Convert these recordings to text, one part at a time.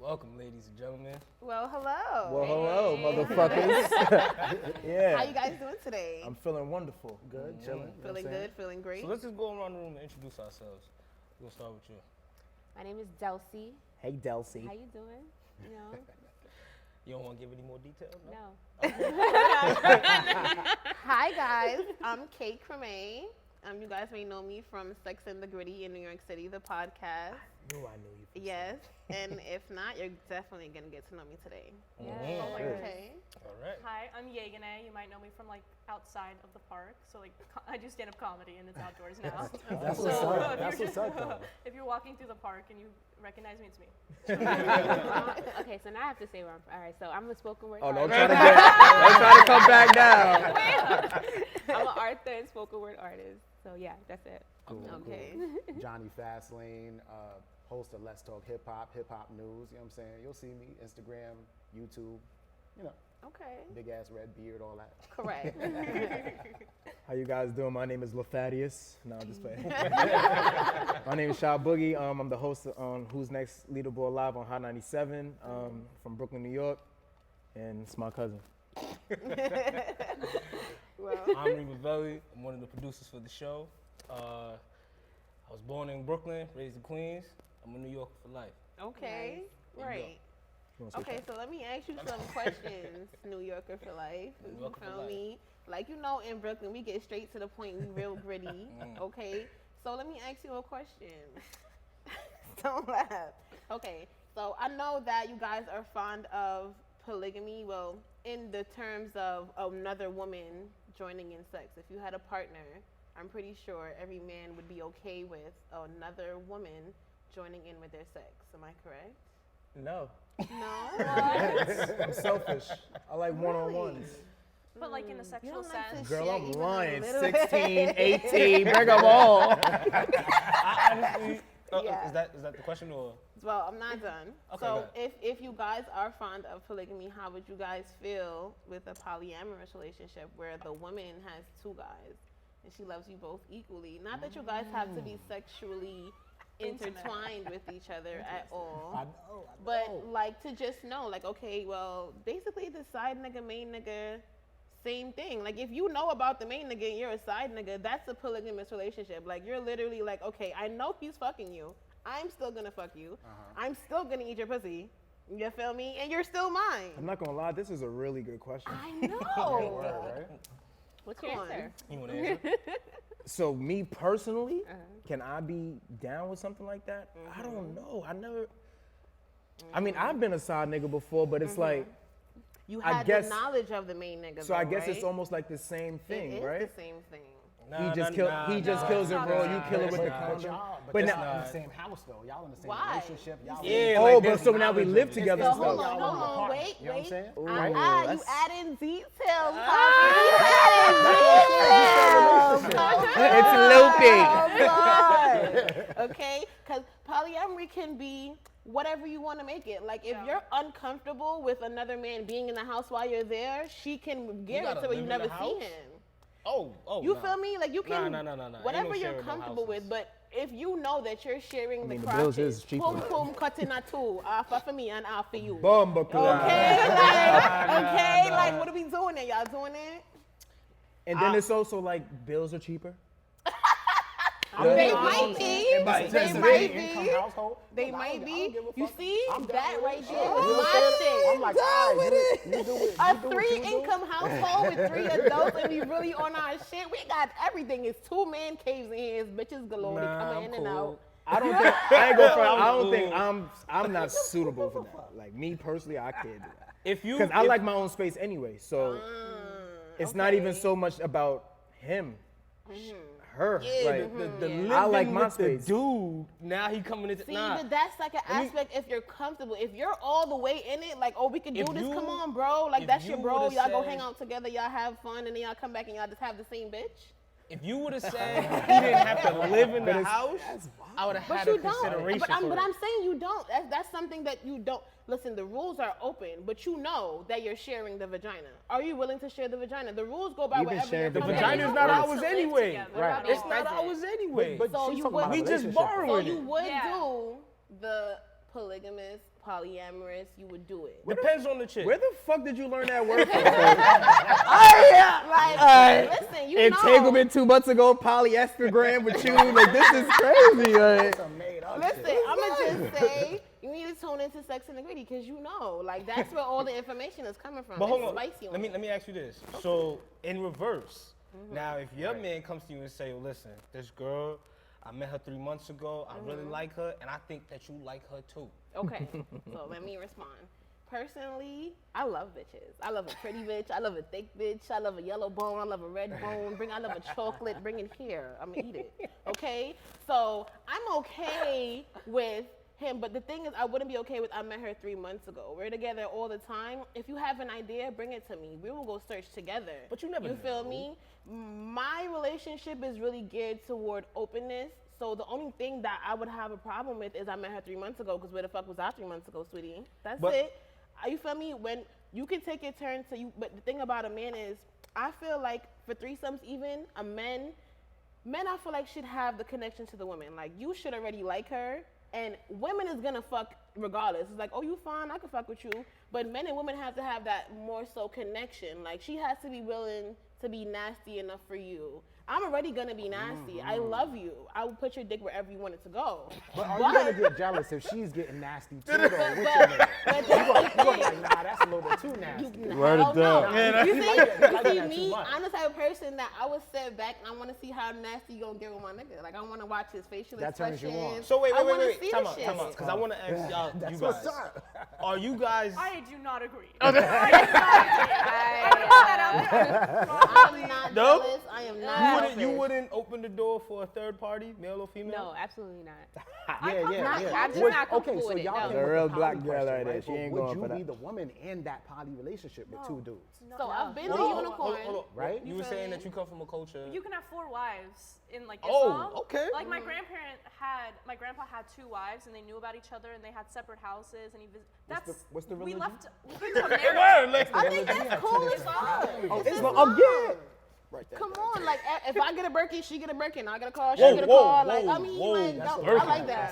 Welcome, ladies and gentlemen. Well, hello. Well, hello, motherfuckers. Yeah. How you guys doing today? I'm feeling wonderful. Good, chilling. Feeling good, feeling great. So let's just go around the room and introduce ourselves. We'll start with you. My name is Delcy. Hey, Delcy. How you doing? You know? You don't want to give any more details? No. Hi, guys. I'm Kate Creme. You guys may know me from Sex and the Gritty in New York City, the podcast. I knew you. Yes, and if not, you're definitely going to get to know me today. Yeah. Okay. All right. Hi, I'm Yegane. You might know me from like outside of the park. So like I do stand-up comedy and it's outdoors now. That's So, what's up. if That's you're what's up, though. If you're walking through the park and you recognize me, it's me. Okay, so now I have to say where I'm from. All right, so I'm a spoken word Oh, don't artist. try to come back down. I'm an author and spoken word artist. So yeah, that's it. Cool, Okay. cool. Johnny Fastlane, host of Let's Talk Hip Hop News. You know what I'm saying? You'll see me Instagram, YouTube. You know, Okay. big ass red beard, all that. Correct. How you guys doing? My name is LaFadius. No, I'm just playing. My name is Shaw Boogie. I'm the host on Who's Next Leaderboard Live on Hot 97 from Brooklyn, New York. And it's my cousin. Well, I'm Reba Velli. I'm one of the producers for the show. I was born in Brooklyn, raised in Queens. I'm a New Yorker for life. okay. Nice. Right. You wanna switch Okay, up? so let me ask you some questions, New Yorker for life. New You Yorker for feel life. me? Like, you know, in Brooklyn, we get straight to the point. We real gritty, okay? So let me ask you a question. Don't laugh. Okay, so I know that you guys are fond of polygamy. Well, in the terms of another woman joining in sex. If you had a partner, I'm pretty sure every man would be okay with another woman joining in with their sex. Am I correct? No. No? I'm selfish. I like one-on-ones. But like in a You sexual don't like sense. to Girl, share I'm even a lying. little 16, bit. 18, bring them all. I honestly, Yeah. is that the question or? Well, I'm not done. Okay, So go ahead. if you guys are fond of polygamy, how would you guys feel with a polyamorous relationship where the woman has two guys and she loves you both equally? Not that you guys have to be sexually Intimate. intertwined with each other at all. I know. But like to just know, like, okay, well, basically the side nigga, main nigga, same thing. Like if you know about the main nigga and you're a side nigga, that's a polygamous relationship. Like you're literally like, okay, I know he's fucking you. I'm still gonna fuck you. I'm still gonna eat your pussy. You feel me? And you're still mine. I'm not gonna lie, this is a really good question. I know. Right? What's Come your on. answer? You want to answer? So me personally, can I be down with something like that? I don't know. I mean, I've been a side nigga before, but it's like, You I had guess- the knowledge of the main nigga. so I though, guess it's right? almost like the same thing, It is right? the same thing. Nah, He just kills it raw. You kill it with the nah. condom. But But y'all now- in the same house though. Y'all in the same Why? relationship. Y'all Yeah, Oh, like but there's so now we knowledge live of it. together So and hold stuff. on, Y'all hold on the on, partner, wait, you know what I'm wait. saying? Ooh, You that's- adding details, Poppy. It's looping. Oh, okay, because polyamory can be whatever you want to make it. Like if you're uncomfortable with another man being in the house while you're there, she can gear it gotta so you live in never the see house? him. Oh. You nah. feel me? Like you can Nah. whatever Ain't no you're sharing no comfortable with, houses. but if you know that you're sharing mean, the the bills crotches, is cheaper. pum pum cutting a two, half for me and half for you. Bomba Okay, like what are we doing there? Y'all doing it? And then it's also like bills are cheaper. They I might don't be. know. They It's a might income be. household. They Look, I might don't be. give a You fuck. see I'm that down right with there? it. You know what I'm My saying? shit. I'm like, all right, you do it. A You do what you do. three-income household with 3 adults and we really on our shit. We got everything. It's 2 man caves in here. It's bitches galore. They Nah, coming I'm in and cool. out. I don't think I ain't gonna front, I I'm don't think cool. I'm not suitable for that. Like me personally, I can't do that. If you, Because I if- like my own space anyway. So it's not even so much about him, her. Yeah, like, the living I like my with the space. dude. Now he coming into See, nah. but that's like an me- aspect if you're comfortable. If you're all the way in it, like, oh, we can do If this, you- come on, bro. Like, if that's you your bro. would've Y'all go said- hang out together, y'all have fun, and then y'all come back and y'all just have the same bitch. If you would have said he didn't have to live in the house, I would have But had you a don't. consideration But for it. I'm saying you don't. That's something that you don't. Listen, the rules are open, but you know that you're sharing the vagina. Are you willing to share the vagina? The rules go by We've been whatever sharing you're the The comfortable vagina's with. not Right. ours To live anyway. together. Right. It's not Present. ours anyway. But So she's you talking would- about a we just relationship. borrowing So it. you would Yeah. do the polygamous, polyamorous, you would do it. Depends on the chick. Where the fuck did you learn that word from? Like, listen, you know. Entanglement 2 months ago, polyestrogram with you. Like, this is crazy. Like. Listen, I'm gonna just say you need to tune into Sex and the Gritty because you know, like that's where all the information is coming from. But hold It's on, spicy let me ask you this. So in reverse, now if your man comes to you and say, oh, listen, this girl, I met her 3 months ago, I really like her, and I think that you like her too. Okay, so let me respond. Personally, I love bitches. I love a pretty bitch. I love a thick bitch. I love a yellow bone. I love a red bone. I love a chocolate. Bring it here. I'm gonna eat it. Okay? So I'm okay with him, but the thing is, I wouldn't be okay with I met her 3 months ago. We're together all the time. If you have an idea, bring it to me. We will go search together. But you never You feel know. me? My relationship is really geared toward openness. So the only thing that I would have a problem with is I met her 3 months ago, because where the fuck was I 3 months ago, sweetie? That's But- it. You feel me? When you can take your turn to you, but the thing about a man is, I feel like for threesomes, even men I feel like should have the connection to the woman. Like you should already like her, and women is gonna fuck regardless. It's like, oh, you fine, I can fuck with you. But men and women have to have that more so connection. Like she has to be willing to be nasty enough for you. I'm already gonna be nasty. I love you. I will put your dick wherever you want it to go. But are you gonna get jealous if she's getting nasty too, though? With your nigga? but You gonna be like, nah, that's a little bit too nasty. Word hell it no. down. You see, like that too me, much. I'm the type of person that I would sit back and I want to see how nasty you gonna get with my nigga. Like I want to watch his facial That turns you expressions. on. So wait, I wanna wait. see Time the out, shit. because I want to ask y'all, That's you what's guys. up. Are you guys? I do not agree. I, I'm not No? jealous. I am not. You selfish. wouldn't open the door for a third party, male or female? no, absolutely not. Yeah. I'm just Would- not comfortable so with it, y'all no. came The with real poly black girl question, right there. right? She But ain't would going for you be that. the woman in that poly relationship with two dudes? So I've been Hold a on, unicorn. hold on. Right? You were feel saying me? that you come from a culture. You can have 4 wives in like Oh, Islam. okay. Like my grandpa had 2 wives and they knew about each other and they had separate houses and he visited. what's the We religion? left. We came to America. Word, let's I think that's cool as fuck. Oh, It's Islam. Islam. Yeah. Right there. Come on, like if I get a Birkin, she get a Birkin. I get a car, she Whoa, get a whoa, car. Like I whoa, mean, whoa, like that's I Birkin. like that.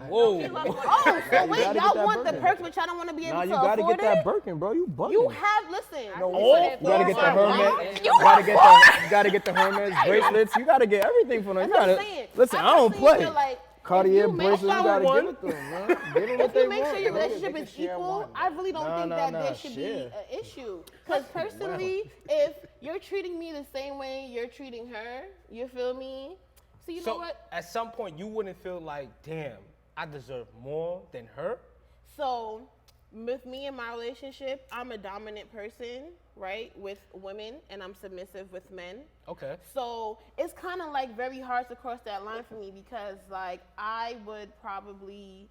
Whoa. He loved Oh, so wait, gotta get y'all that want the Birkin. perks, but y'all don't want to be able Nah, to you gotta afford get that it? Birkin, bro. You bugging. You have listen. You gotta get the Hermes. You You gotta get the Hermes bracelets. You gotta get everything from them. You That's what I'm gotta saying. listen. I I'm don't just saying, play. feel like, Cartier if you make bracelets. You sure gotta one- give it to them, man. Give them what If they you make want. sure your bro. relationship They is can share equal, one. I really don't think that there should be share. an issue. Because personally, if you're treating me the same way you're treating her, you feel me? So you know So what? at some point, you wouldn't feel like, damn, I deserve more than her? So with me in my relationship, I'm a dominant person, right, with women, and I'm submissive with men. Okay. So it's kind of like very hard to cross that line for me because like I would probably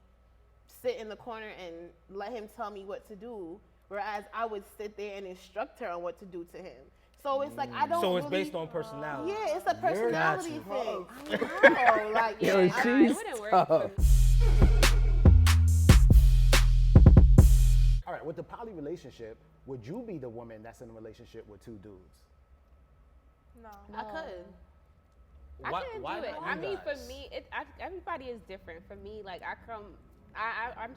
sit in the corner and let him tell me what to do, whereas I would sit there and instruct her on what to do to him. So it's like I don't. So it's really- based on personality. Yeah, it's a personality Got thing. I know, like Yeah, Yo, it she's wouldn't work tough. for me. All right, with the poly relationship, would you be the woman that's in a relationship with two dudes? No. I could. I Why- couldn't why do it. not I you mean, for guys? me, everybody is different. For me, like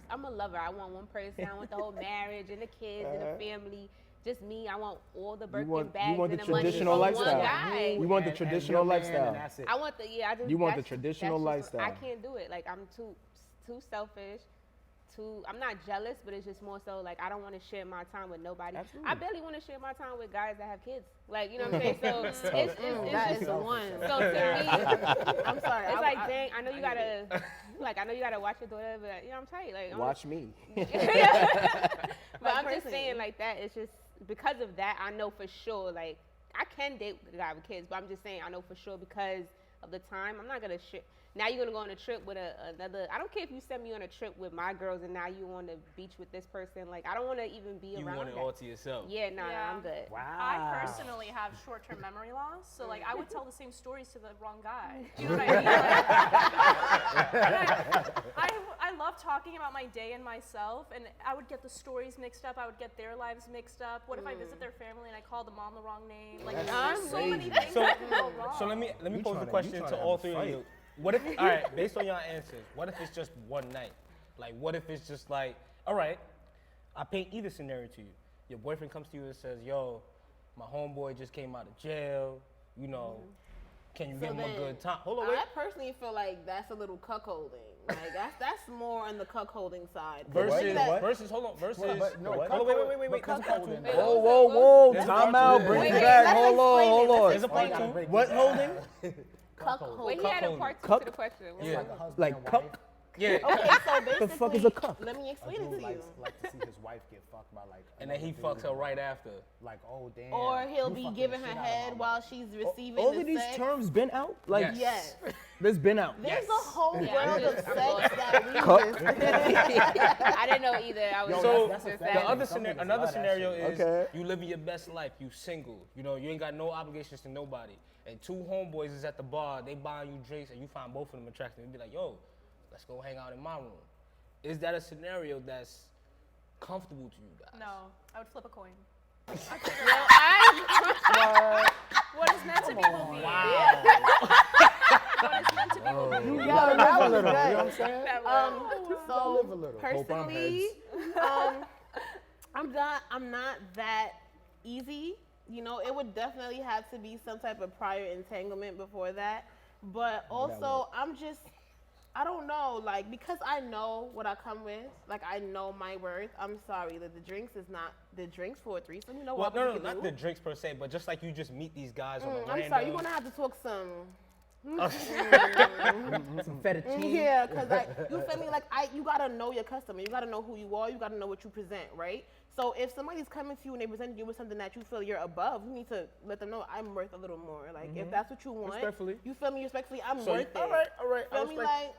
I'm a lover. I want one person. I want the whole marriage and the kids and the family. Just me. I want all the Birkin bags you want and the the money traditional from lifestyle. one guy. We want the And traditional your man, lifestyle. and that's it. I want the I just You want the that's- traditional that's just- I lifestyle. can't do it. Like I'm too selfish. I'm not jealous, but it's just more so like I don't want to share my time with nobody. Absolutely. I barely want to share my time with guys that have kids. Like you know what I'm saying? So it's That just is the one. so to me, I'm sorry. it's like dang. I know you gotta I know you gotta watch your daughter, but you know I'm tight. Like Watch me. but I'm just personally. saying like that. It's just because of that. I know for sure. Like I can date a guy with kids, but I'm just saying I know for sure because of the time. I'm not gonna share. Now you're gonna go on a trip with another. I don't care if you send me on a trip with my girls and now you on the beach with this person. Like I don't want to even be You around want it that. all to yourself. Yeah, nah, Yeah. I'm good. Wow. I personally have short-term memory loss, so like I would tell the same stories to the wrong guy. Do you know what I mean? Like, I love talking about my day and myself, and I would get the stories mixed up. I would get their lives mixed up. What if I visit their family and I call the mom the wrong name? Like there's so many things So, that can go wrong. so let me You pose the tryna- question you to tryna all have a three of fight. you. What if, all right, based on your answers, what if it's just one night? Like, what if it's just like, all right, I paint either scenario to you. Your boyfriend comes to you and says, yo, my homeboy just came out of jail, you know, can you give him a good time? Hold on, wait. I personally feel like that's a little cuckolding. Like that's more on the cuckolding side. Versus, Maybe that- hold on, versus. But no, hold on, wait. but cuckolding- There's Whoa, There's time part out, two. bring Wait, it wait, back, let's hold explain it, on. let's There's a part explain two. it. What holding? Cuckolding. Wait, he had a Cuckolding. part two Cup? to the question. What's Yeah. cuckolding? Like cup? Yeah. Okay, so basically, The fuck is a cuck? Let me explain it to you. Like to see his wife get fucked by like. And then he another fucks dude. her right after. Like, oh damn. Or he'll you be fucking giving the her shit out of head my while wife. she's receiving All the of these sex. terms been out? Like, Yes. Yes. this been out. There's a whole Yeah, world of it's sex cool. that we Cuck. I didn't know either. I was Yo, So that's a just fact. the saying. other Some niggas another love that scenario shit. is Okay. you living your best life, you single, you know, you ain't got no obligations to nobody, and two homeboys is at the bar, they buying you drinks, and you find both of them attractive, and be like, yo, let's go hang out in my room. Is that a scenario that's comfortable to you guys? No, I would flip a coin. What? What is meant to be will be. What is meant to be will be. You gotta live a little. You know what I'm saying? That So live a little. Hope I'm personally, I'm not that easy. You know, it would definitely have to be some type of prior entanglement before that. But also, I don't know, like, because I know what I come with, like, I know my worth. I'm sorry that the drinks is not the drinks for a threesome. You know Well, what? no, we can not do. the drinks per se, but just like you just meet these guys on a I'm random. sorry, you're gonna have to talk some. Some fettuccine. Yeah, cause you feel me? Like you gotta know your customer. You gotta know who you are. You gotta know what you present, right? So if somebody's coming to you and they present you with something that you feel you're above, you need to let them know I'm worth a little more. Like if that's what you want, Respectfully. you feel me? Respectfully, I'm So, worth it. all right. I Feel me? respect- Like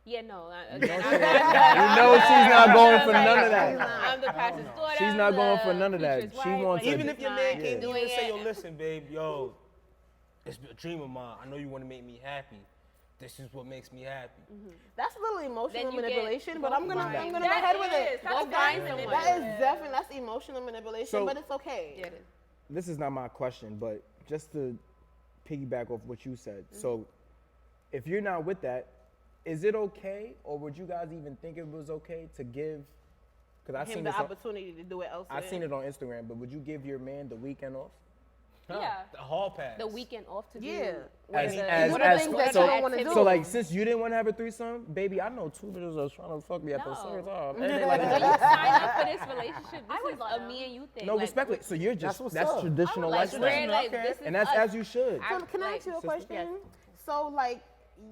Yeah, no. You know she's not going for none of that. I'm the pastor's daughter. She's not going for none of that. preacher's She wife, wants like, to- Even it's if your not man came to you doing and say, yo, it. listen, babe, yo, it's a dream of mine. I know you want to make me happy. This is what makes me happy. that's a little emotional Then you get- manipulation, but go I'm gonna find- go That ahead with is- it. that's Go find very someone. That is definitely that's emotional manipulation, So- but it's okay. Yeah, it is. This is not my question, but just to piggyback off what you said. So if you're not with that, is it okay, or would you guys even think it was okay to give? Because I Him seen the this. opportunity to do it elsewhere. I seen it on Instagram, but would you give your man the weekend off? Yeah. The hall pass. The weekend off to do. Yeah. what As- is it- as- what as- are the- things that so- you don't wanna do. So like, since you didn't want to have a threesome, baby, I know two bitches that was trying to fuck me at the No. same time. And When they you like, sign up for this relationship, I this would is let a him. me and you thing. no, like, respectfully. So you're just what's that's up. traditional Like, lifestyle, we're like, this is and that's us. as you should. I- So can I ask you a Sister? question? Yes. So like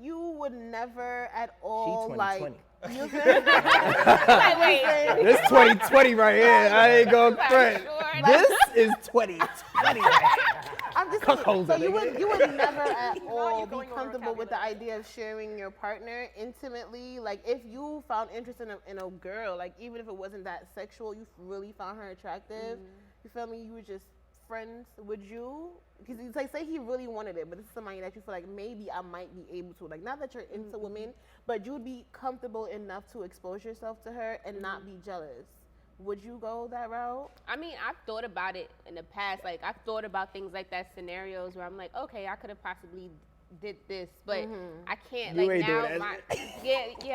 you would never at all 2020. like you feel Like, wait. This 2020 right here, I ain't gonna Like, threat. sure. This is 2020 right here. I'm just Cuckolds, so you nigga. would never at all be going over comfortable with the vocabulary. idea of sharing your partner intimately. Like if you found interest in a girl, like even if it wasn't that sexual, you really found her attractive. You feel me? You were just friends. Would you? Because it's like say he really wanted it, but this is somebody that you feel like maybe I might be able to. Like not that you're into women, but you'd be comfortable enough to expose yourself to her and not be jealous. Would you go that route? I mean, I've thought about it in the past. Like, I've thought about things like that, scenarios where I'm like, okay, I could have possibly did this, but I can't. You like ain't now, doing that.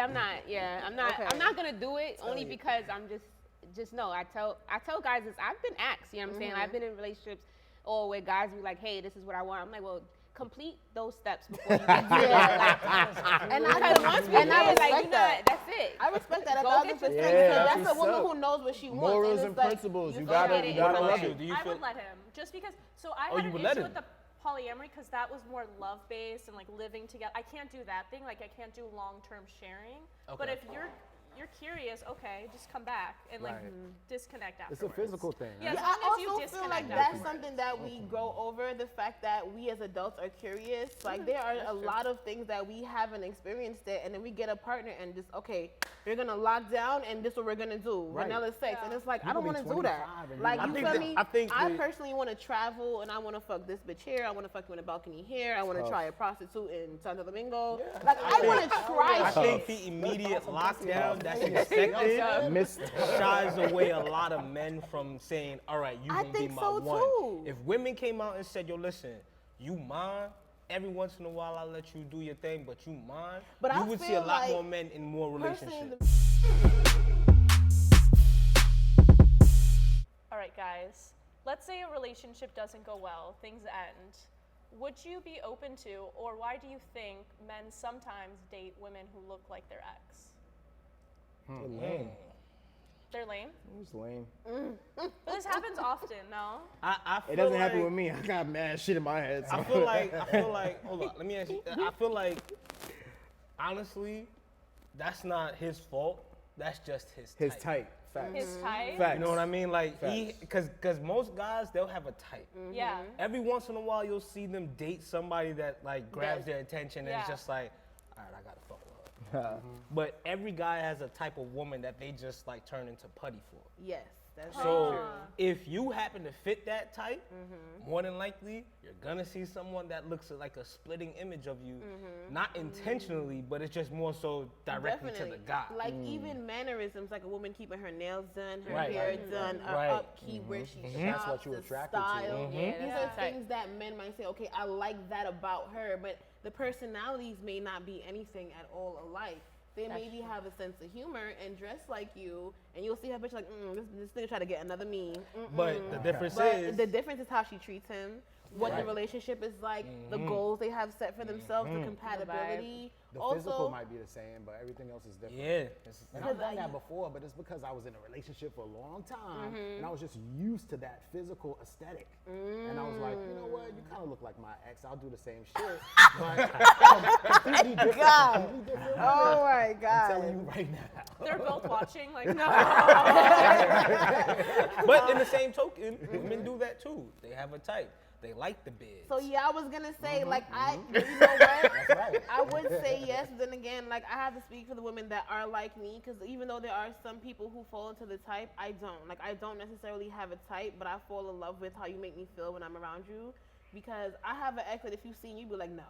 I'm not. Yeah, I'm not. Okay. I'm not gonna do it only because I'm just no. I tell guys this. I've been asked. You know what I'm saying? I've been in relationships or where guys be like, hey, this is what I want. I'm like, well, complete those steps before you get to Yeah. And Because once we and I get, like, respect you that. know, that's it. I respect that Go 1,000%. get your Because Yeah, that's that's a woman what's who knows what she wants. Morals it's and like, principles. You you gotta get it. love What about it. you? Do you I feel? would let him just because. So I Oh, had you an would issue let with him? the polyamory because that was more love based and like living together. I can't do that thing. Like I can't do long term sharing. But Okay. if you're curious, okay, just come back and like Right. disconnect It's afterwards. a physical thing. Yeah, Right? as I long as you also feel like disconnect that's afterwards. something that we grow over. The fact that we as adults are curious. Like there are a lot of things that we haven't experienced it, and then we get a partner and just okay, we're gonna lock down and this is what we're gonna do. Right. Vanilla sex, and it's like You I don't could want be to do that. 25 and Like you you like feel that. me? I think I the- personally want to travel and I want to fuck this bitch here. I want to fuck you in a balcony here. I want to try a prostitute in Santo Domingo. Like I want to try I shit. think the immediate lockdown that's expected Missed. shies away a lot of men from saying, all right, you I gonna be think my so, one. too. If women came out and said, yo, listen, you mine, every once in a while I'll let you do your thing, but you mine. But you I would see a feel lot like more men in more Personally, relationships. All right, guys. Let's say a relationship doesn't go well, things end. Would you be open to, or why do you think men sometimes date women who look like their ex? They're lame. They're lame? It's lame. But this happens often, no? I feel It doesn't like, happen with me. I got mad shit in my head. So. I feel like, hold on, let me ask you. I feel like, honestly, that's not his fault. That's just his type. Facts. His type? Facts. You know what I mean? Like, Facts. cause most guys, they'll have a type. Yeah. Every once in a while, you'll see them date somebody that like grabs their attention, and it's Yeah. just like, all right, I gotta fuck with her. But every guy has a type of woman that they just like turn into putty for. yes, that's So true. if you happen to fit that type, more than likely you're gonna see someone that looks like a splitting image of you, not intentionally, but it's just more so directly to the guy. Like even mannerisms, like a woman keeping her nails done, her Right. hair done, Right. upkeep, where she shops, That's what you the attracted to. style. Yeah, These that's are the type. things that men might say, okay, I like that about her, but the personalities may not be anything at all alike. They maybe have a sense of humor and dress like you, and you'll see her bitch like, this nigga try to get another me. But the difference But is the difference is how she treats him, what the relationship is like, the goals they have set for themselves, the compatibility. The also, physical might be the same, but everything else is different. yeah. And I've done that before, but it's because I was in a relationship for a long time, and I was just used to that physical aesthetic. And I was like, you know what? You kind of look like my ex. I'll do the same shit, but completely different. Completely different. oh my I'm God. telling you right now. They're both watching, like, no. But in the same token, women do that too. They have a type. They like the bids. So yeah, I was gonna say you know what? That's right. I would say yes, but then again, like I have to speak for the women that are like me, because even though there are some people who fall into the type, I don't. Like I don't necessarily have a type, but I fall in love with how you make me feel when I'm around you, because I have an ex that if you see me, you'd be like, no.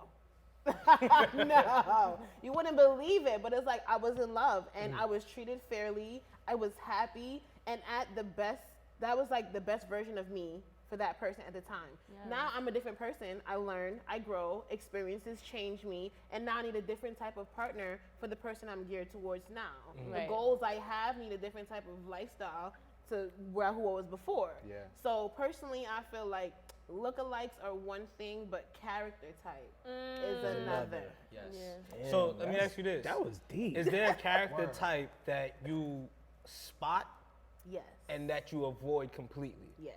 No, you wouldn't believe it, but it's like I was in love and I was treated fairly. I was happy, and at the best, that was like the best version of me for that person at the time. Now I'm a different person. I learn, I grow, experiences change me, and now I need a different type of partner for the person I'm geared towards now. The Right. goals I have need a different type of lifestyle to who I was before. Yeah. So personally, I feel like lookalikes are one thing, but character type is another. Yes. Yeah. So let me ask you this: That was deep. Is there a character type that you spot Yes. and that you avoid completely? Yes.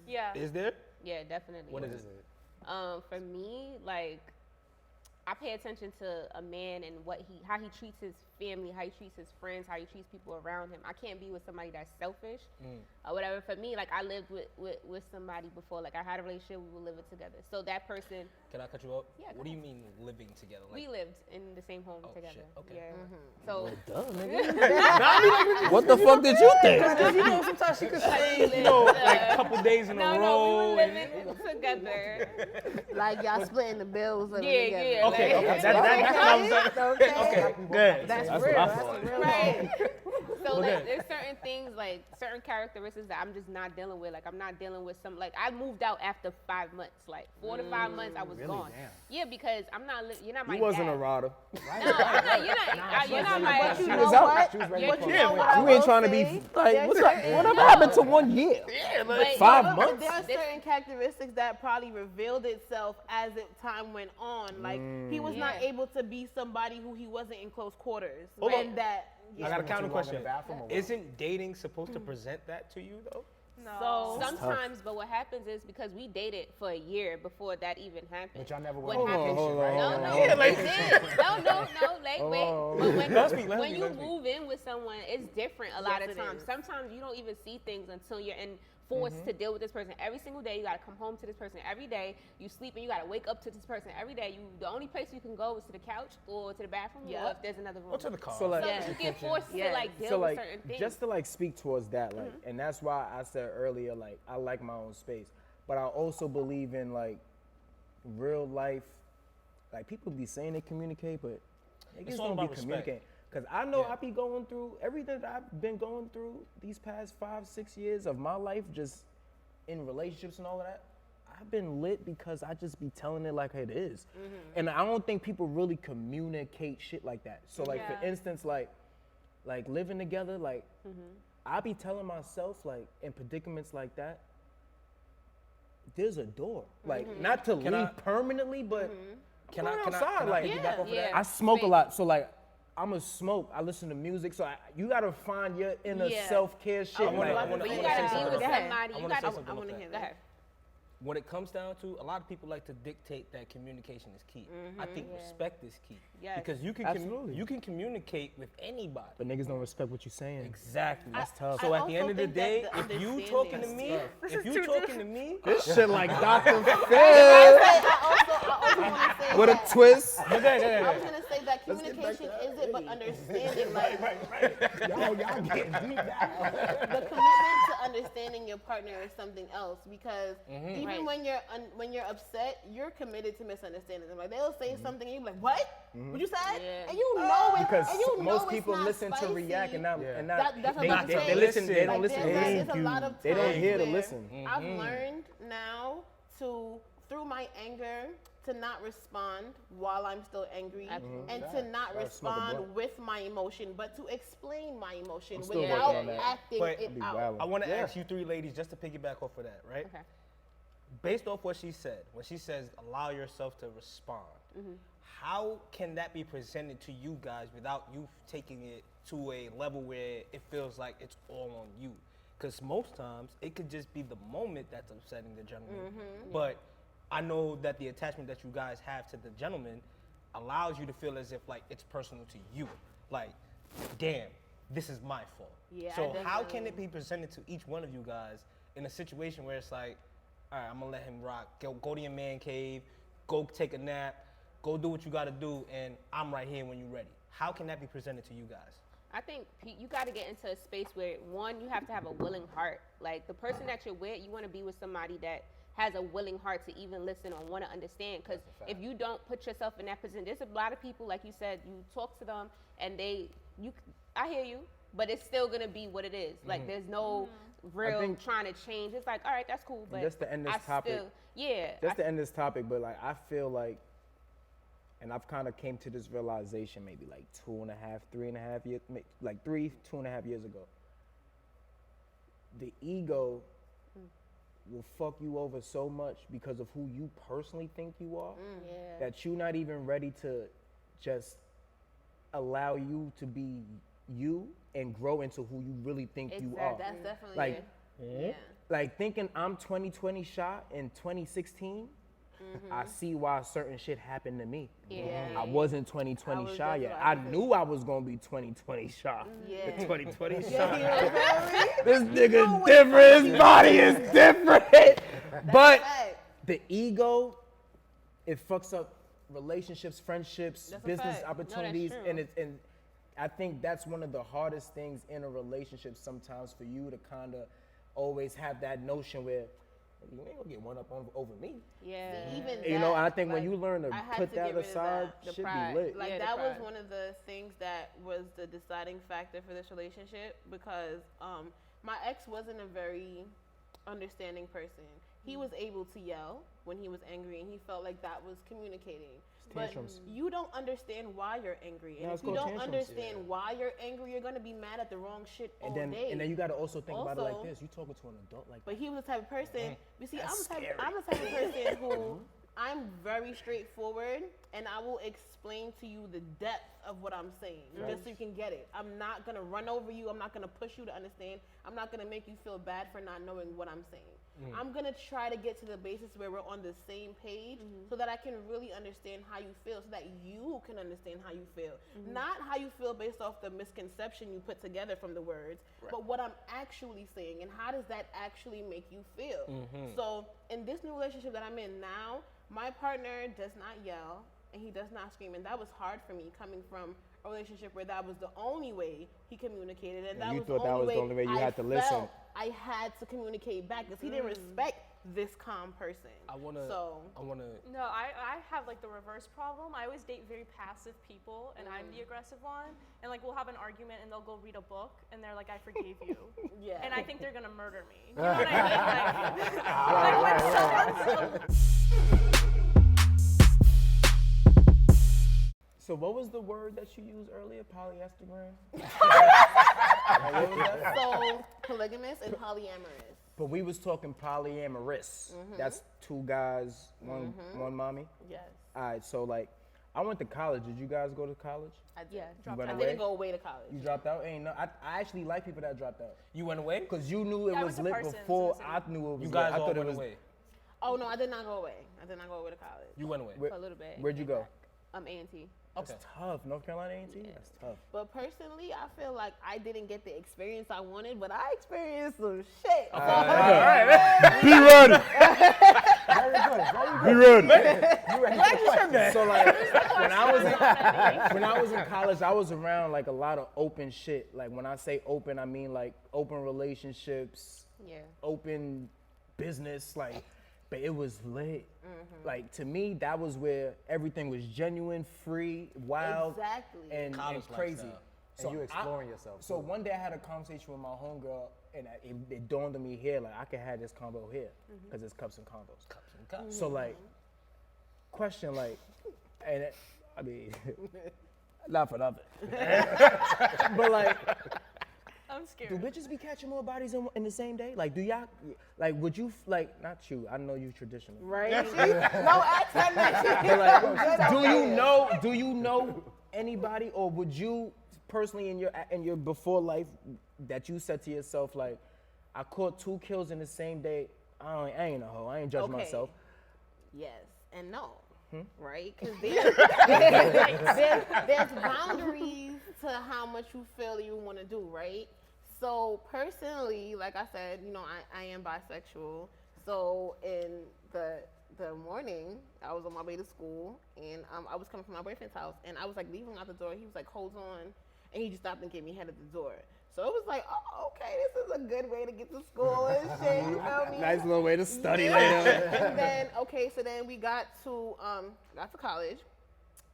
Yeah. Is there? Yeah, definitely. What is it? For me, like, I pay attention to a man and how he treats his family, how he treats his friends, how he treats people around him. I can't be with somebody that's selfish or whatever. For me, like, I lived with somebody before. Like, I had a relationship, we were living together. So that person, Can I cut you off? Yeah, What do you mean living together? we lived in the same home Oh, together. shit. Okay. Yeah. So What the fuck did you think? you know, sometimes she could say, you know, like a couple days in a no, row. we were and- living together. Like y'all splitting the bills living Yeah, together. yeah. Okay, like- okay. That's what I was like. Okay. Okay, good. That's That's real. what I That's thought. a real Right. thing. So like, Okay. there's certain things, like certain characteristics that I'm just not dealing with. Like I'm not dealing with some. Like I moved out after 5 months. Like 4 to 5 months, I was Really? gone. Damn. Yeah, because I'm not. You're not my You wasn't dad. a rider. No, I'm not. You're not my. But you She know was out. what? She was ready Yeah, to You play. know what I You ain't will trying to say? be like, There's what's certain- whatever happened to 1 year? But- 5 But months? there are certain characteristics that probably revealed itself as time went on. Like he was not Yeah. able to be somebody who he wasn't in close quarters. Hold and on. that. I got a Too counter long in question. the bathroom or what? Isn't dating supposed to present that to you though? No. So Sometimes, but what happens is because we dated for a year before that even happened. But y'all never What went on happened- vacation, right? No, no, Yeah, like- we did. No, like wait. But when, Let me, when you let me. move in with someone, it's different a lot Yes, of it times. is. Sometimes you don't even see things until you're forced to deal with this person every single day. You gotta come home to this person every day. You sleep and you gotta wake up to this person every day. The only place you can go is to the couch or to the bathroom or Yep. if there's another room. Or to the car. So like, So you get forced to like deal so with like, certain things. just to like speak towards that, like, and that's why I said earlier, like, I like my own space, but I also believe in like real life. Like people be saying they communicate, but they just all don't be about respect. communicating. Cause I know Yeah. I be going through everything that I've been going through these past 5-6 years of my life, just in relationships and all of that. I've been lit because I just be telling it like it is. And I don't think people really communicate shit like that. So like for Yeah. instance, like living together, like I be telling myself like in predicaments like that, there's a door. Like not to leave permanently, but Can I'm I going outside. can I Like piggyback off of that? Yeah. I smoke a lot, so like I'm a smoke. I listen to music, so you gotta find your inner Yeah. self-care shit. wanna- like, I wanna- But you I wanna gotta say be something with about that. somebody. I You wanna say gotta. something I about want to that. hear Go that. ahead. When it comes down to, a lot of people like to dictate that communication is key. I think respect is key. Yes. Because you can Absolutely. you can communicate with anybody. but niggas don't respect what you're saying. Exactly. That's tough. So I at the also end of the think that day, the if you understanding- talking to That's me, if you talking to me, This shit like Dr. Phil I also want to say with a that. twist. I was gonna say that Let's get back communication to that. isn't but Hey. understanding. Like Y'all getting deep now. the commitment to understanding your partner is something else because even Right. when you're upset, you're committed to misunderstanding them. Like they'll say something and you're like, "What? What you said?" Yeah. And you know it. Because and you know most it's people not listen spicy. to react and not That's they, what I'm they saying. listen. They don't Like, listen. there's They a lot of They don't times hear to where listen. I've learned now to, through my anger, to not respond while I'm still angry, Absolutely. and to not Gotta smoke a respond blunt. with my emotion, but to explain my emotion I'm still without working on that. acting But- it Be out. wildin'. I want to Yeah. ask you three ladies just to piggyback off of that, right? Okay. Based off what she said, when she says allow yourself to respond, how can that be presented to you guys without you taking it to a level where it feels like it's all on you? Because most times it could just be the moment that's upsetting the gentleman. But I know that the attachment that you guys have to the gentleman allows you to feel as if like it's personal to you. Like, damn, this is my fault. Yeah, So I how can definitely- it be presented to each one of you guys in a situation where it's like, all right, I'm gonna let him rock. Go to your man cave, go take a nap, go do what you gotta do, and I'm right here when you're ready. How can that be presented to you guys? I think you got to get into a space where, one, you have to have a willing heart. Like the person that you're with, you want to be with somebody that has a willing heart to even listen or want to understand. Because if you don't put yourself in that position, there's a lot of people, like you said, you talk to them and I hear you, but it's still gonna be what it is. Like there's no real think- trying to change. It's like, all right, that's cool, but Just to end this I topic. still, yeah, Just to end this topic, but like I feel like, and I've kind of came to this realization maybe like 2.5 years, like 2.5 years ago. The ego will fuck you over so much because of who you personally think you are yeah. that you're not even ready to just allow you to be you and grow into who you really think you are. That's definitely Like, it. Yeah. like thinking I'm 2020 shot in 2016, I see why certain shit happened to me. Yeah. I wasn't 2020 I was shy just yet. about I to say. knew I was gonna be 2020 shy. Yeah. 2020 Yeah, shy. he was very. This nigga different. His body is different. But fact. the ego, it fucks up relationships, friendships, That's a business fact. opportunities, true. and I think that's one of the hardest things in a relationship sometimes for you to kind of always have that notion where you ain't gonna get one up over me. Yeah. Even You know, that, and I think when like, you learn to I had put to that get rid of aside, that. The shit pride. be lit. Like Yeah, the that was pride. one of the things that was the deciding factor for this relationship because my ex wasn't a very understanding person. He was able to yell when he was angry and he felt like that was communicating. But tantrums. you don't understand why you're angry. And No, if it's you called don't tantrums. understand why you're angry, you're gonna be mad at the wrong shit all And day. then you got to also think about it like Also- this. You talking to an adult like But he was the type of person. You see, That's I'm the type of person who I'm very straightforward, and I will explain to you the depth of what I'm saying, just so you can get it. I'm not gonna run over you. I'm not gonna push you to understand. I'm not gonna make you feel bad for not knowing what I'm saying. I'm gonna try to get to the basis where we're on the same page, so that I can really understand how you feel, so that you can understand how you feel, not how you feel based off the misconception you put together from the words, but what I'm actually saying and how does that actually make you feel. So in this new relationship that I'm in now, my partner does not yell and he does not scream, and that was hard for me coming from a relationship where that was the only way he communicated, and that you was thought the that only was the only way you I had to listen. I I had to communicate back because he didn't respect this calm person. I wanna. No, I have like the reverse problem. I always date very passive people, and I'm the aggressive one. And like we'll have an argument, and they'll go read a book, and they're like, "I forgave you," Yeah. and I think they're gonna murder me. You know what I mean? Like, So what was the word that you used earlier? Polyastergram? So polygamous and polyamorous. But we was talking polyamorous. That's two guys, one mommy. Yes. All right, so like, I went to college. Did you guys go to college? I did. You went I away? didn't go away to college. You dropped out? Ain't no. I actually like people that dropped out. You went away? Cause you knew it I was went to lit Parsons before in the I knew it was You lit. guys I all thought it went was. away. Oh no, I did not go away. I did not go away to college. You went away. Where, For a little bit. where'd you go? A&T. That's Okay. tough. North Carolina A&T? That's tough. But personally, I feel like I didn't get the experience I wanted, but I experienced some shit. So, Be ready. Very good. Be ready. So like, when I was in college, I was around like a lot of open shit. Like when I say open, I mean like open relationships, Yeah. open business, like, but it was lit. Like to me, that was where everything was genuine, free, wild, Exactly. and College crazy. lifestyle. And you exploring yourself. So too. one day I had a conversation with my homegirl, and it dawned on me here, like I could have this convo here, because it's Cups and Convos. Cups and cups. So like, question like, and I mean, not for nothing, but like, I'm scared. do bitches be catching more bodies in the same day? Like, do y'all, like, would you, like, not you, I know you traditional. Right? No accent. But like, do you know anybody, or would you personally in your before life that you said to yourself like, I caught 2 kills in the same day. I ain't a hoe. I ain't judging myself. Yes and no. Right? Because there's boundaries to how much you feel you want to do, right? So personally, like I said, you know, I am bisexual. So in the morning, I was on my way to school, and I was coming from my boyfriend's house, and I was like leaving out the door. He was like, "Hold on," and he just stopped and gave me head at the door. So it was like, oh, okay, this is a good way to get to school and shit. You feel me? Nice little way to study Yeah. later. And then so then we got to college,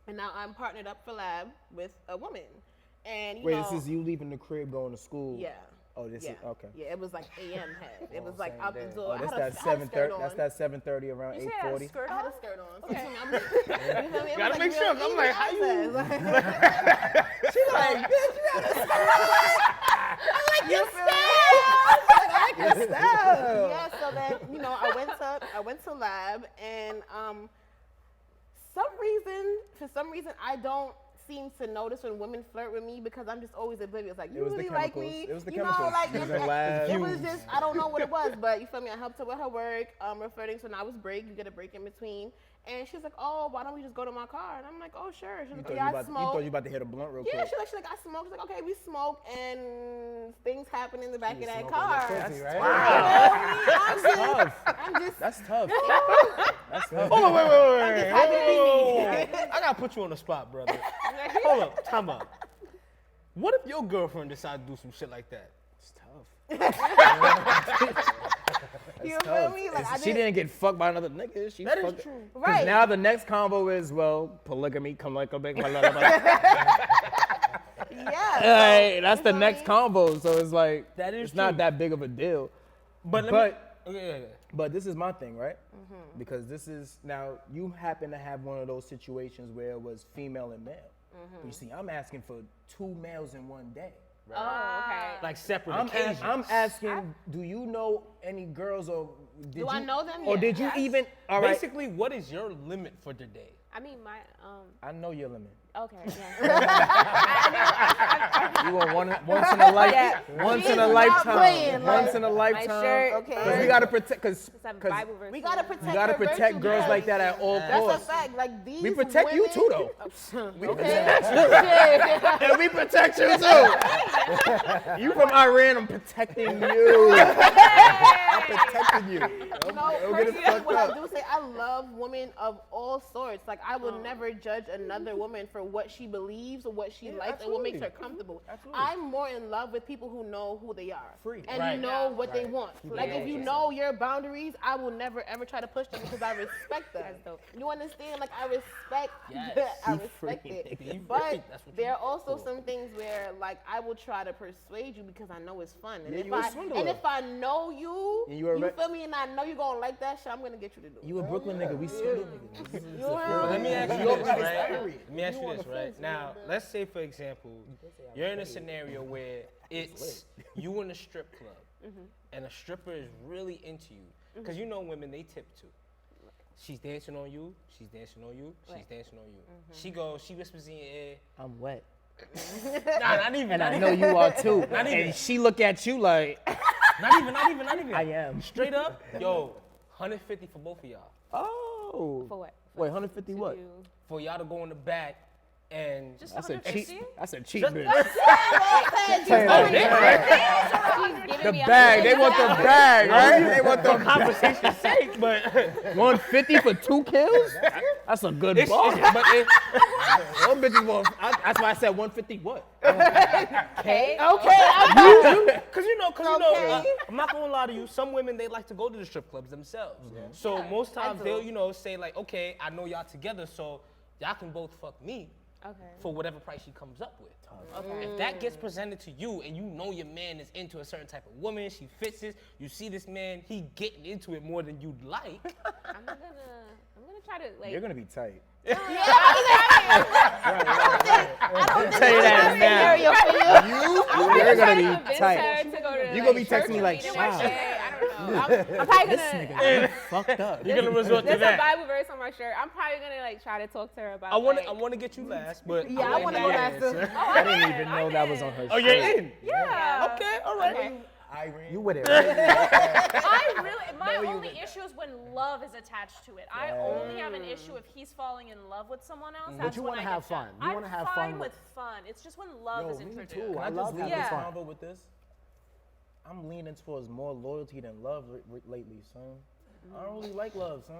and now I'm partnered up for lab with a woman, and Wait, this is you leaving the crib going to school? yeah. Oh, this Yeah. is okay. Yeah, it was like AM head. It was like same out the day. door. Oh, that's I that had a skirt 7:30. on. That's that 7:30 around You say I had a 8:40. skirt I on? had a skirt on. So Okay. you feel me? It Gotta was make like sure. real I'm like, how you- access. She's like, bitch, you got a skirt. You feel me? I like your style. Yeah, so then, you know, I went to lab, and for some reason I don't seem to notice when women flirt with me, because I'm just always oblivious. Like, you It was the really like chemicals. me. It was the you know, chemicals. like It was in lab. it was just, I don't know what it was, but you feel me? I helped her with her work, referring to now it's break. You get a break in between. And she's like, oh, why don't we just go to my car? And I'm like, oh, sure. She's You like, thought yeah, I you smoke. thought you about to hit a blunt real Yeah, quick. she's like, I smoke. She's like, okay, we smoke, and things happen in the back of that Smoking car. your pussy, right? I'm just, Tough. I'm just, That's tough. That's tough. Hold on, wait. happy to be me. I gotta put you on the spot, brother. Hold up, time out. What if your girlfriend decided to do some shit like that? It's tough. You It's feel tough. me? Like, She didn't get fucked by another nigga. She That is fucked- true. 'cause Right. now the next combo is, well, polygamy, come like a big. Yeah. Hey, that's the feel next me? combo. So it's like, That is it's not true. that big of a deal. But let But- me. Okay. But this is my thing, right? Because this is, now you happen to have one of those situations where it was female and male. You see, I'm asking for 2 males in one day. Oh, okay. Like separate I'm, occasions. I'm asking, do you know any girls, or did Do you, I know them? or Yeah. did you Yes. even? All right, Basically, what is your limit for the day? I mean, my I know your limit. okay, yeah. You want once in a life, Yeah. once She's in a not lifetime, playing, once like, in a lifetime. shirt, Okay. Because we gotta protect, because Let's have a Bible verse. We gotta protect. you gotta her protect virtue girls because like that at all That's a costs. fact. Like these. We protect you too, women- though. We Okay. and we protect you too. You from Iran, I'm protecting you. I'm protecting you. You know, Don't get it personally, fucked what up. I do say, I love women of all sorts. Like, I will never judge another woman for for what she believes or what she likes and what makes her comfortable. Absolutely. I'm more in love with people who know who they are. Free. And Right. you know what they Right. want. Keep it Like, real if you with know your boundaries, I will never, ever try to push them because I respect them. That's dope. You understand? Like, I respect Yes. that. I Be respect free, it. nigga. Be free. But That's what there you are also some things where, like, I will try to persuade you because I know it's fun. And Yeah, if you a I swindler. and if I know you, And you feel me, and I know you're gonna like that shit, I'm gonna get you to do it. You a Brooklyn nigga, we swindle niggas. You heard But let me me? ask you Yo, this, right, right? sorry. Let me ask You you on this, the right? fence a Now, little bit. let's say, for example, you're in a scenario where it's you in a strip club, and a stripper is really into you. Because you know women, they tip too. She's dancing on you, she's dancing on you, she's dancing on you. She whispers in your ear. I'm wet. Nah, not even, And not I even. know you are too. Not even. And she look at you like, Not even. I am. Straight up, yo, 150 for both of y'all. Oh. For what? Wait, 150 what? You- For y'all to go in the back and Just That's a 150? cheap. That's a cheap Just- bitch. She's She's giving The me bag. They want the bag, right? They want the conversation's sake, but 150 for 2 kills? That's a good it's, bar. but it, Some bitches want. That's why I said 150 what? Okay. Cause you know, Okay. I'm not gonna lie to you. Some women, they like to go to the strip clubs themselves. So most times do. they'll, say like, okay, I know y'all together, so y'all can both fuck me Okay. for whatever price she comes up with. Okay. If that gets presented to you and you know your man is into a certain type of woman, she fits it, you see this man, he getting into it more than you'd like. I'm gonna try to like. You're gonna be tight. I don't tell you that scenario for you. You're gonna try to be convince tight. her to go to, You gonna be church texting me with like, to "Child, one day." I don't know. I'm probably This gonna. nigga, I'm fucked up. You're gonna resort to There's a that. Bible verse on my shirt. I'm probably gonna like try to talk to her about. I want like, to get you last, but Yeah, I want to go last too. I didn't even know that was on her Oh, you're shirt. in. Yeah. Okay, all right. Okay. You with it, right? My only issue is when love is attached to it. I only have an issue if he's falling in love with someone else. But That's you when wanna I have get down. fun. You wanna have I'm fun fine with fun. It's just when love Yo, is me introduced. too. I Can love leave having this fun. convo with this? I'm leaning towards more loyalty than love lately, son. I don't really like love, son.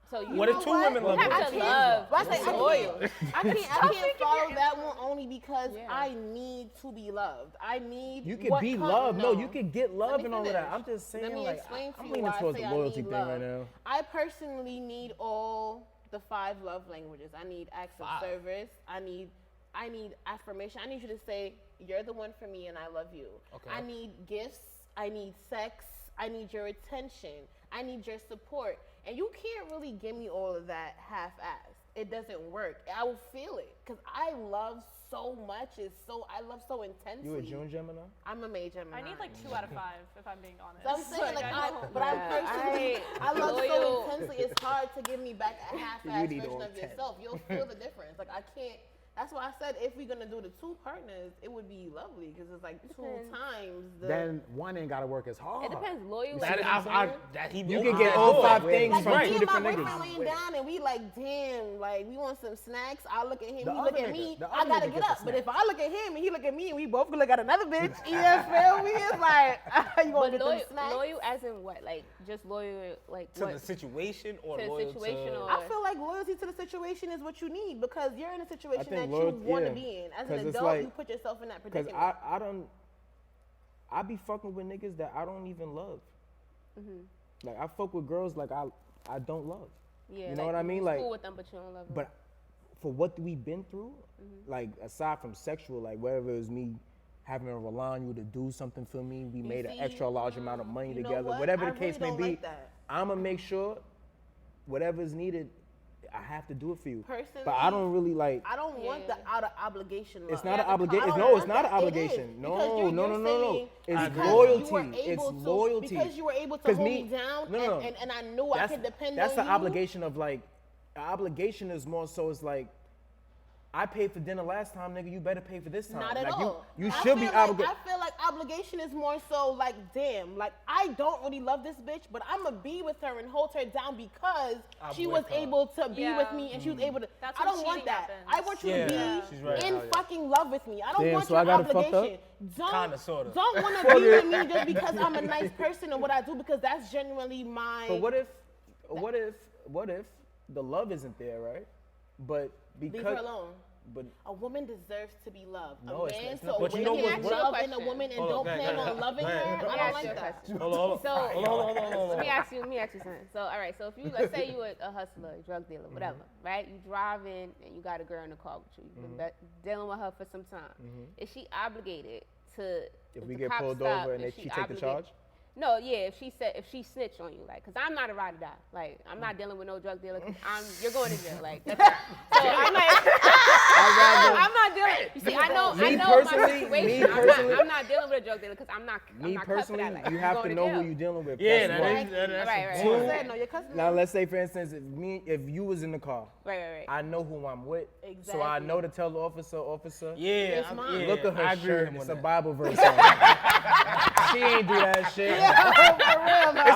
So you What if two women love have each to other? love. I say loyal. I can't follow that one only because I need to be loved. I need You can what be comes- loved. No, no. you can get love me and all of that. finish. I'm just saying, Let me like, explain to I'm you leaning why I towards say the I loyalty need thing love. right now. I personally need all the 5 love languages. I need acts of service. I need affirmation. I need you to say you're the one for me and I love you. Okay. I need gifts. I need sex. I need your attention. I need your support. And you can't really give me all of that half-assed. It doesn't work. I will feel it because I love so much. I love so intensely. You a June Gemini? I'm a May Gemini. I need like 2 out of 5 if I'm being honest. So I'm saying, like, I don't- I'm personally, I love so Loyal. intensely. It's hard to give me back a half-assed need version all of 10. yourself. You'll feel the difference. Like, I can't. That's why I said if we're gonna do the 2 partners, it would be lovely because it's like 2 times the. Then one ain't gotta work as hard. It depends. Loyal. That, You you can get all 5 things like, from me 2 and my different boyfriend niggas. laying down and we like, damn, like we want some snacks. I look at him, The he look other at nigga- me. the I other gotta nigga get get up. the But snack. if I look at him and he look at me and we both look at another bitch, you feel me? It's like you gonna But get them snacks. loyal as in what? Like just loyal, like to what? the situation or To the loyal situation to... or- I feel like loyalty to the situation is what you need because you're in a situation that think you loyalty- want to yeah. be in. As 'Cause an it's adult, like- you put yourself in that Because predicament. I be fucking with niggas that I don't even love. Like, I fuck with girls like I don't love. Yeah, You know like, what I mean? you Like, cool with them, but you don't love them. but for what we've been through, like, aside from sexual, like, whether it was me having to rely on you to do something for me, we made an see, extra large amount of money you know together, what? whatever I the case really may don't be, like that. I'm gonna make sure whatever's needed, I have to do it for you. Personally, But I don't really like. I don't want the out of obligation love. It's not an I obligation. don't No, want it's not that. an It obligation. is, No, because you're no, no, no, no. saying It's because you were loyalty. It's able to- loyalty. Because you were able to 'Cause hold me- me down no, no. and I knew I could depend That's on the you. obligation of like, an obligation is more so it's like, I paid for dinner last time, nigga. You better pay for this time. Not at like, all. You I should be feel like- obligated. I feel like obligation is more so like, damn, like I don't really love this bitch, but I'm gonna be with her and hold her down because she was with her. able to be Yeah. with me and she was able to. That's I when don't want cheating that. happens. I want you Yeah. to She's be right. in fucking love with me. I don't Damn, want so your I got it fucked up? obligation. Kinda, sorta. Don't want to be with me just because I'm a nice person and what I do because that's genuinely my. But what if the love isn't there, right? But Leave her because alone. but A woman deserves to be loved. No, a it's man not. to But you know awaken what's- love what- in a woman and Hold on, don't go ahead, plan go on ahead. loving Go her. ahead. I Let me don't ask like you a that. question. Hold on. So Hold let me ask you something. So, all right. So if you, let's say you a hustler, a drug dealer, whatever, right? You driving and you got a girl in the car with you. You've been dealing with her for some time. Is she obligated to? if we the get cops pulled stop, over and is she she take the obligated- charge, No, yeah. If she snitch on you, like, cause I'm not a ride or die. Like, I'm not dealing with no drug dealer. 'Cause you're going to jail. Like, that's it. So I'm like, I'm not dealing. You see, I know my situation. I'm not dealing with a drug dealer because I'm not me cut for personally, that. Like, you have going to know jail. who you're dealing with. Yeah, That's that one. is that's Right. Two. important. Said, no, your cousin. Now let's say, for instance, if you was in the car, Right. I know who I'm with, so I Exactly. know to tell the officer, Yeah, It's mine. yeah, look at her I agree shirt. with him It's on a that. Bible verse on it. She ain't do that shit. For real, bro.